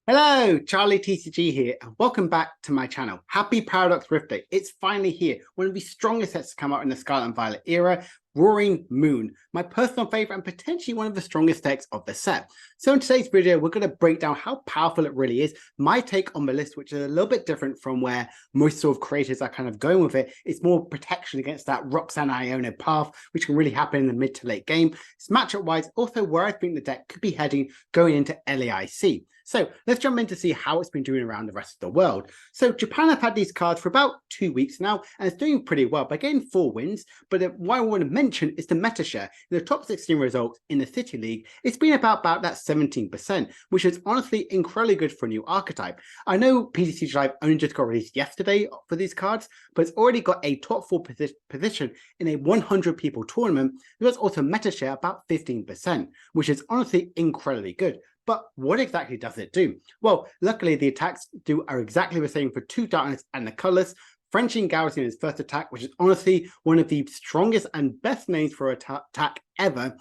Hello, Charlie TCG here, and welcome back to my channel. Happy Paradox Rift Day. It's finally here. One of the strongest sets to come out in the Scarlet and Violet era, Roaring Moon. My personal favorite and potentially one of the strongest decks of the set. So in today's video, we're going to break down how powerful it really is. My take on the list, which is a little bit different from where most sort of creators are kind of going with it. It's more protection against that Roxanne Iona path, which can really happen in the mid to late game. It's matchup-wise, also where I think the deck could be heading going into LAIC. So let's jump in to see how it's been doing around the rest of the world. So Japan have had these cards for about 2 weeks now, and it's doing pretty well by getting 4 wins. But what I want to mention is the meta share. In the top 16 results in the City League, it's been about that 17%, which is honestly incredibly good for a new archetype. I know PTCG Live only just got released yesterday for these cards, but it's already got a top 4 position in a 100 people tournament. There's also meta share about 15%, which is honestly incredibly good. But what exactly does it do? Well, luckily the attacks are exactly the same for 2 darkness and the colorless. Frenching Garrison in his first attack, which is honestly one of the strongest and best names for an attack ever.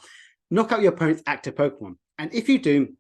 Knock out your opponent's active Pokemon. And if you do,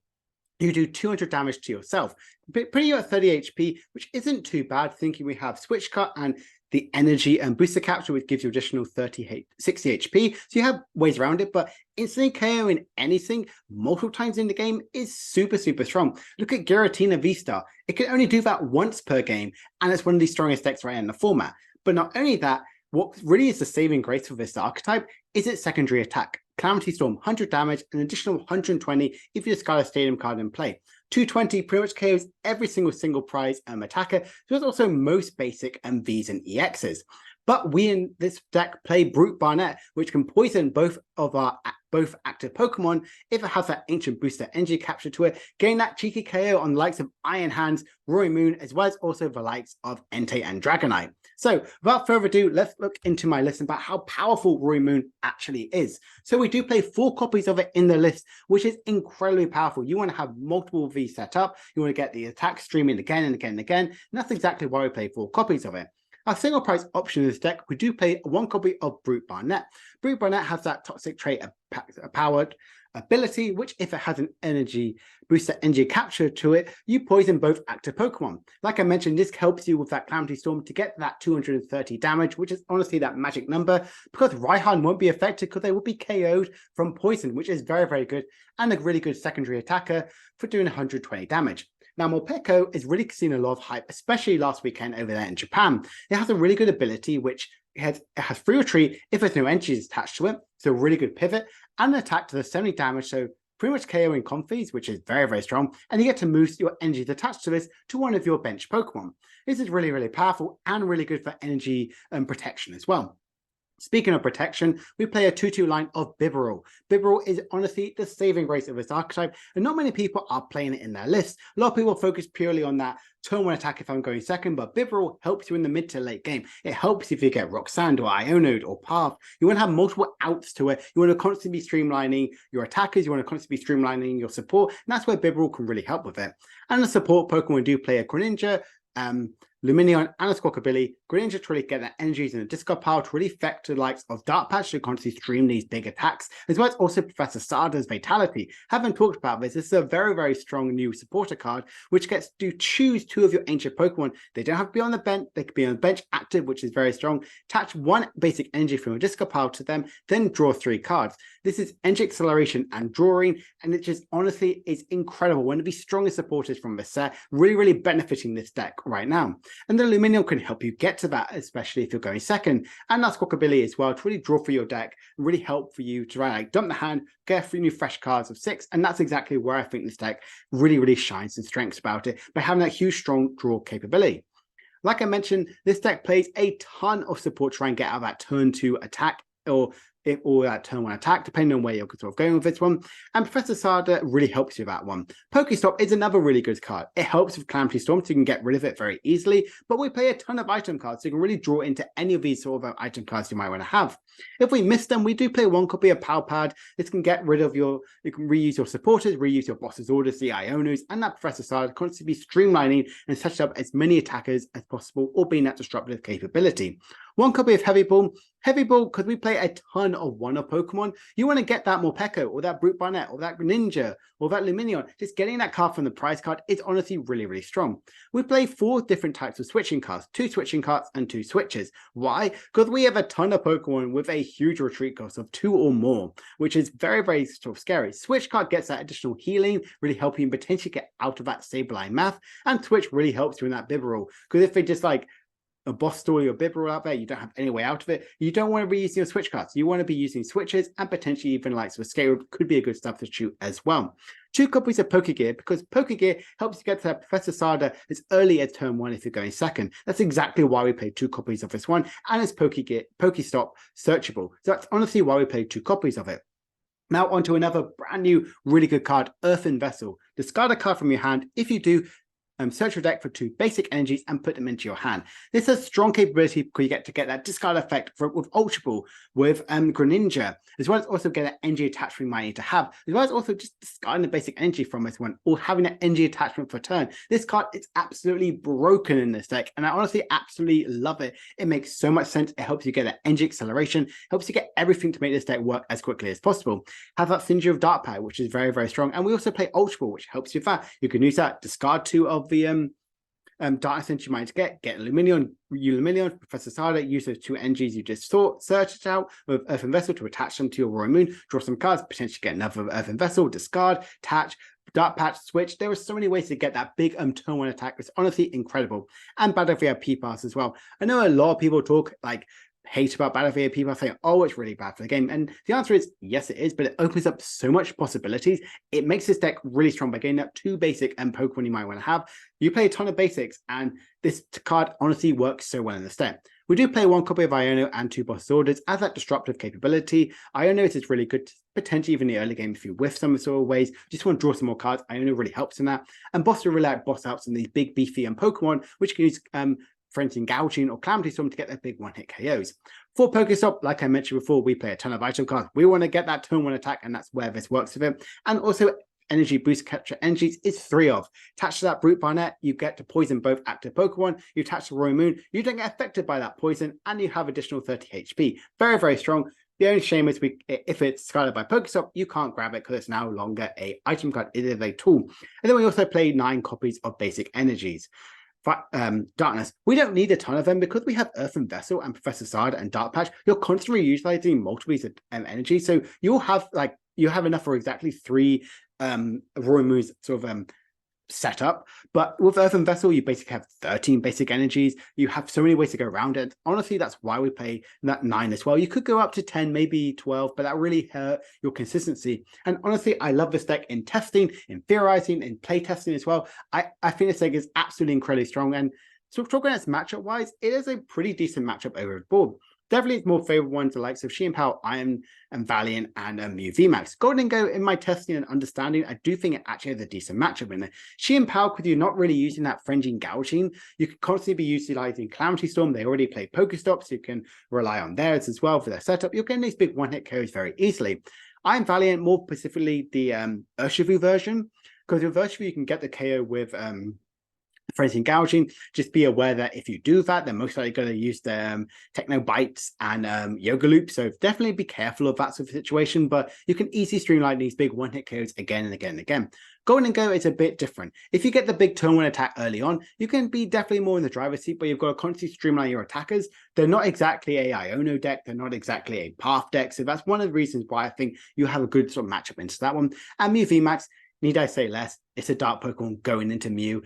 you do 200 damage to yourself. Putting you at 30 HP, which isn't too bad, thinking we have Switch Cut and the energy and booster capture, which gives you additional 60 HP. So you have ways around it, but instantly KOing anything multiple times in the game is super strong. Look at Giratina V-Star. It can only do that once per game, and it's one of the strongest decks right in the format. But not only that, what really is the saving grace for this archetype is its secondary attack. Calamity Storm, 100 damage, an additional 120 if you discard a Stadium card in play. 220 pretty much KOs every single prize attacker, so it's also most basic Vs and EXs. But we in this deck play Brute Barnet, which can poison both active Pokemon if it has that ancient booster energy capture to it, getting that cheeky KO on the likes of Iron Hands, Roaring Moon, as well as also the likes of Entei and Dragonite. So without further ado, let's look into my list about how powerful Roaring Moon actually is. So we do play 4 copies of it in the list, which is incredibly powerful. You want to have multiple Vs set up. You want to get the attack streaming again and again and again. And that's exactly why we play 4 copies of it. Our single price option in this deck, we do play 1 copy of Brute Barnet. Brute Barnet has that toxic trait powered ability, which if it has an energy booster energy capture to it, you poison both active Pokemon. Like I mentioned, this helps you with that Calamity Storm to get that 230 damage, which is honestly that magic number, because Raihan won't be affected because they will be KO'd from poison, which is very good, and a really good secondary attacker for doing 120 damage. Now, Morpeko is really seen a lot of hype, especially last weekend over there in Japan. It has a really good ability, which it has free retreat if there's no energies attached to it, so a really good pivot, and an attack to the 70 damage, so pretty much KOing Comfies, which is very strong, and you get to move your energies attached to this to one of your bench Pokemon. This is really powerful and really good for energy and protection as well. Speaking of protection, we play a 2/2 line of Bibarel. Bibarel is honestly the saving grace of this archetype, and not many people are playing it in their list. A lot of people focus purely on that turn 1 attack if I'm going second, but Bibarel helps you in the mid to late game. It helps if you get Roxanne or Ionode or Path. You want to have multiple outs to it. You want to constantly be streamlining your attackers. You want to constantly be streamlining your support, and that's where Bibarel can really help with it. And the support Pokemon do play a Greninja, Lumineon, and a Squawkabilly. Greninja to really get that energies in the discard pile to really affect the likes of Dark Patch to constantly stream these big attacks, as well as also Professor Sarda's Vitality. Haven't talked about this. This is a very strong new supporter card, which gets to choose 2 of your ancient Pokemon. They don't have to be on the bench. They could be on the bench active, which is very strong. Attach 1 basic energy from a discard pile to them, then draw 3 cards. This is energy acceleration and drawing, and it just honestly is incredible. One of the strongest supporters from this set, really benefiting this deck right now. And the Lumineon can help you get to that, especially if you're going second. And that's Squawkabilly as well, to really draw for your deck and really help for you to dump the hand, get 3 new fresh cards of 6. And that's exactly where I think this deck really shines and strengths about it, by having that huge strong draw capability. Like I mentioned, this deck plays a ton of support to try and get out of that turn 2 attack, or that turn 1 attack, depending on where you're sort of going with this one. And Professor Sada really helps you with that one. Pokestop is another really good card. It helps with Calamity Storm, so you can get rid of it very easily, but we play a ton of item cards, so you can really draw into any of these sort of item cards you might want to have. If we miss them, we do play 1 copy of Power Pad. This can get rid of you can reuse your supporters, reuse your boss's orders, the Ionos, and that Professor Sada constantly be streamlining and setting up as many attackers as possible, or being that disruptive capability. One copy of Heavy Ball. Heavy Ball, because we play a ton of one-off Pokemon, you want to get that Morpeko, or that Brute Barnet, or that Greninja, or that Lumineon. Just getting that card from the prize card is honestly really, really strong. We play 4 different types of switching cards, 2 switching cards and 2 switches. Why? Because we have a ton of Pokemon with a huge retreat cost of 2 or more, which is very, very sort of scary. Switch card gets that additional healing, really helping you potentially get out of that Sableye math, and Switch really helps you in that Bibarel, because if they just like a boss story or Bibarel out there, you don't have any way out of it. You don't want to be using your switch cards. You want to be using switches, and potentially even like so Scale could be a good substitute as well. 2 copies of Pokegear, because Pokegear helps you get to Professor Sada as early as turn 1 if you're going second. That's exactly why we played 2 copies of this one, and it's Pokegear, Pokestop searchable. So that's honestly why we played 2 copies of it. Now onto another brand new, really good card, Earthen Vessel. Discard a card from your hand. If you do, search your deck for 2 basic energies and put them into your hand. This has strong capability because you get to get that discard effect with Ultra Ball, with Greninja, as well as also get that energy attachment you might need to have, as well as also just discarding the basic energy from this one, or having an energy attachment for turn. This card is absolutely broken in this deck, and I honestly absolutely love it. It makes so much sense. It helps you get that energy acceleration, helps you get everything to make this deck work as quickly as possible. Have that Synergy of Dark Power, which is very, very strong, and we also play Ultra Ball, which helps you with that. You can use that, discard 2 of the Dark Sense you might get Lumineon, Professor Sada, use those 2 energies you just saw, search it out with Earthen Vessel to attach them to your Roaring Moon, draw some cards, potentially get another Earthen Vessel, discard, attach, Dark Patch, switch. There are so many ways to get that big turn 1 attack. It's honestly incredible. And Battle VIP Pass as well. I know a lot of people talk like hate about Battle VIP, people saying, oh, it's really bad for the game. And the answer is yes, it is, but it opens up so much possibilities. It makes this deck really strong by getting up 2 basic Pokemon you might want to have. You play a ton of basics, and this card honestly works so well in this deck. We do play 1 copy of Iono and 2 Boss Orders as that disruptive capability. Iono is really good, potentially even in the early game if you whiff some sort of ways. Just want to draw some more cards. Iono really helps in that. And Boss are really like boss outs and these big beefy Pokemon, which can use Frenzy Gouging or Calamity Storm to get their big 1-hit KOs. For Pokestop, like I mentioned before, we play a ton of item cards. We want to get that turn 1 attack, and that's where this works with it. And also, energy boost capture energies is 3 of. Attached to that Brute Barnet, you get to poison both active Pokemon. You attach the Roaring Moon, you don't get affected by that poison, and you have additional 30 HP. Very, very strong. The only shame is if it's discarded by Pokestop, you can't grab it because it's no longer an item card. It is a tool. And then we also play 9 copies of basic energies. Darkness. We don't need a ton of them because we have Earthen Vessel and Professor Sada and Dark Patch. You're constantly utilizing multiples of energy, so you'll have enough for exactly 3 Roaring Moons sort of set up. But with Earthen Vessel, you basically have 13 basic energies. You have so many ways to go around it. Honestly, that's why we play that 9 as well. You could go up to 10, maybe 12, but that really hurt your consistency. And honestly, I love this deck in testing, in theorizing, in play testing as well. I think this deck is absolutely incredibly strong. And so talking as matchup wise, it is a pretty decent matchup over the board. Definitely it's more favorable ones the likes of Sheehan, Iron, and Valiant, and Mew VMAX. Golden Go, in my testing and understanding, I do think it actually has a decent matchup in there. Sheehan, because you're not really using that Frenzy Gouging, you could constantly be utilizing Calamity Storm. They already play Pokestops, so you can rely on theirs as well for their setup. You're getting these big 1-hit KOs very easily. Iron Valiant, more specifically the Urshifu version, because with Urshifu you can get the KO with Frenzy Gouging. Just be aware that if you do that, they're most likely going to use the Techno Bites and Yoga Loop. So definitely be careful of that sort of situation. But you can easily streamline these big 1-hit KOs again and again and again. Golden Go is a bit different. If you get the big turn 1 attack early on, you can be definitely more in the driver's seat, but you've got to constantly streamline your attackers. They're not exactly a Iono deck. They're not exactly a Path deck. So that's one of the reasons why I think you have a good sort of matchup into that one. And Mew VMAX, need I say less? It's a dark Pokemon going into Mew.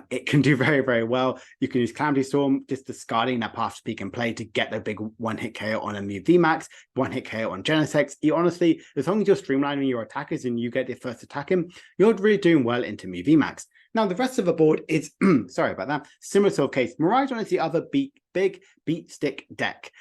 It can do very, very well. You can use Calamity Storm, just discarding that Path Speak and Play to get the big 1-hit KO on a Mew VMAX, 1-hit KO on Genesect. You honestly, as long as you're streamlining your attackers and you get your first attack in, you're really doing well into Mew VMAX. Now, the rest of the board is, sorry about that, similar sort of case. Miraidon is the other big beat stick deck.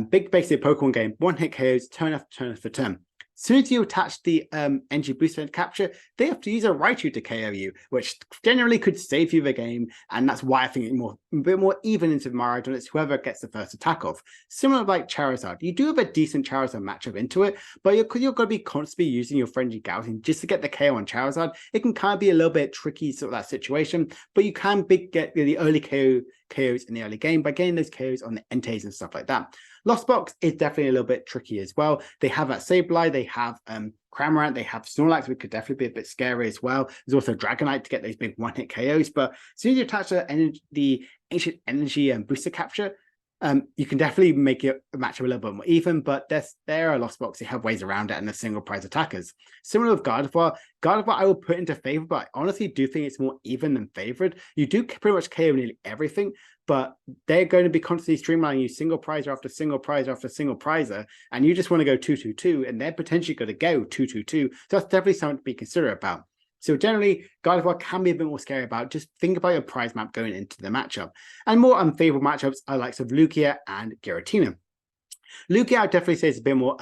Big basic Pokemon game, 1-hit KOs, turn after for turn. As soon as you attach the energy boost and capture, they have to use a Raichu to KO you, which generally could save you the game, and that's why I think it's a bit more even into Miraidon. It's whoever gets the first attack off. Similar like Charizard, you do have a decent Charizard matchup into it, but you're going to be constantly using your Frenzy Gouging just to get the KO on Charizard. It can kind of be a little bit tricky sort of that situation, but you can get the early KO KOs in the early game by getting those KOs on the Entei and stuff like that. Lost Box is definitely a little bit tricky as well. They have that Sableye, they have Cramorant, they have Snorlax, which could definitely be a bit scary as well. There's also Dragonite to get those big one-hit KOs, but as soon as you attach the Ancient Energy and Booster Capture, you can definitely make it a matchup a little bit more even, but there are Lost Box. You have ways around it and the single prize attackers. Similar with Gardevoir. Gardevoir I will put into favor, but I honestly do think it's more even than favored. You do pretty much KO nearly everything, but they're going to be constantly streamlining you single prizer after single prizer after single prizer, and you just want to go 2-2-2, and they're potentially going to go 2-2-2. So that's definitely something to be considerate about. So generally, Gardevoir can be a bit more scary about. Just think about your prize map going into the matchup. And more unfavorable matchups are likes of Lugia and Giratina. Lugia, I definitely say is a bit more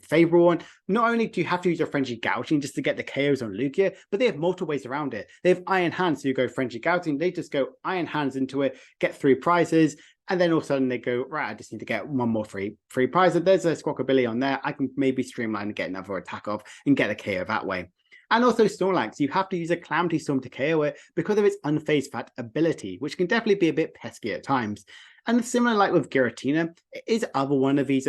favorable one. Not only do you have to use your Frenzy Gouging just to get the KOs on Lugia, but they have multiple ways around it. They have Iron Hands, so you go Frenzy Gouging, they just go Iron Hands into it, get 3 prizes, and then all of a sudden they go, right, I just need to get one more free prize. There's a Squawkabilly on there. I can maybe streamline and get another attack off and get a KO that way. And also Snorlax, you have to use a Calamity Storm to KO it because of its Unfazed Fat ability, which can definitely be a bit pesky at times. And similar like with Giratina, it is other one of these,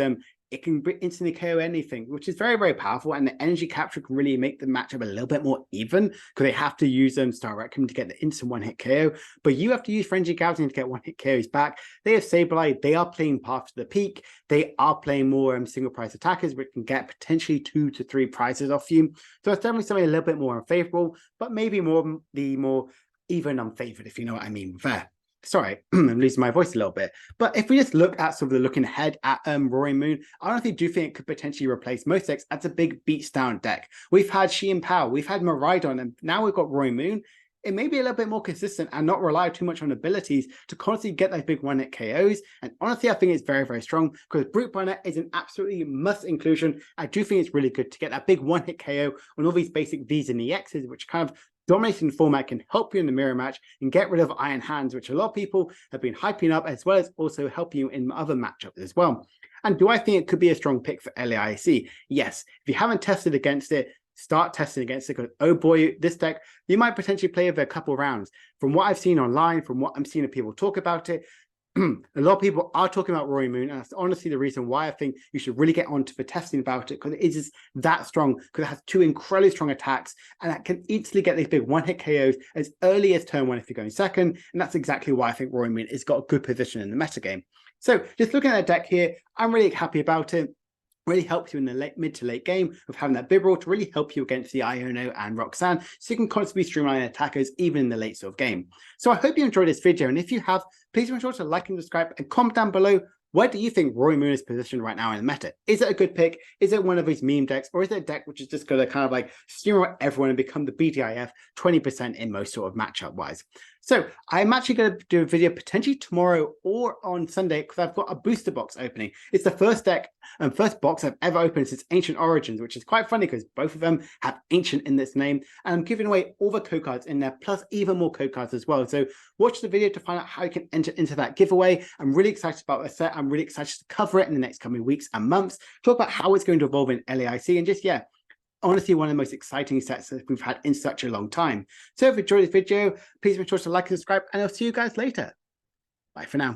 it can instantly KO anything, which is very, very powerful. And the energy capture can really make the matchup a little bit more even because they have to use Star Requiem to get the instant one-hit KO. But you have to use Frenzy Gouging to get one-hit KOs back. They have Sableye. They are playing Path to the Peak. They are playing more single prize attackers, which can get potentially 2 to 3 prizes off you. So it's definitely something a little bit more unfavorable, but maybe more even unfavored, if you know what I mean there. Sorry, I'm losing my voice a little bit. But if we just look at sort of looking ahead at Roaring Moon, I honestly do think it could potentially replace most decks as a big beats down deck. We've had Shein Pow, we've had Miraidon, and now we've got Roaring Moon. It may be a little bit more consistent and not rely too much on abilities to constantly get those big one-hit KOs. And honestly, I think it's very, very strong because Brute Banner is an absolutely must inclusion. I do think it's really good to get that big one-hit KO on all these basic Vs and EXs, which kind of dominating the format can help you in the mirror match and get rid of Iron Hands, which a lot of people have been hyping up, as well as also helping you in other matchups as well. And do I think it could be a strong pick for LAIC? Yes. If you haven't tested against it, start testing against it because, oh boy, this deck, you might potentially play over a couple rounds. From what I've seen online, from what I'm seeing of people talk about it, a lot of people are talking about Roaring Moon, and that's honestly the reason why I think you should really get onto the testing about it, because it is that strong, because it has 2 incredibly strong attacks, and that can easily get these big one-hit KOs as early as turn 1 if you're going second, and that's exactly why I think Roaring Moon has got a good position in the metagame. So just looking at the deck here, I'm really happy about it. Really helps you in the mid to late game of having that Bibarel to really help you against the Iono and Roxanne, so you can constantly streamline attackers even in the late sort of game. So I hope you enjoyed this video, and if you have, please make sure to like and subscribe and comment down below. Where do you think Roaring Moon is positioned right now in the meta? Is it a good pick? Is it one of these meme decks? Or is it a deck which is just going to kind of like steamroll everyone and become the BDIF 20% in most sort of matchup wise? So I'm actually going to do a video potentially tomorrow or on Sunday because I've got a booster box opening. It's the first deck and first box I've ever opened since Ancient Origins, which is quite funny because both of them have Ancient in this name. And I'm giving away all the code cards in there, plus even more code cards as well. So watch the video to find out how you can enter into that giveaway. I'm really excited about the set. I'm really excited to cover it in the next coming weeks and months, talk about how it's going to evolve in LAIC, and just, yeah, honestly, one of the most exciting sets that we've had in such a long time. So if you enjoyed this video, please make sure to like and subscribe, and I'll see you guys later. Bye for now.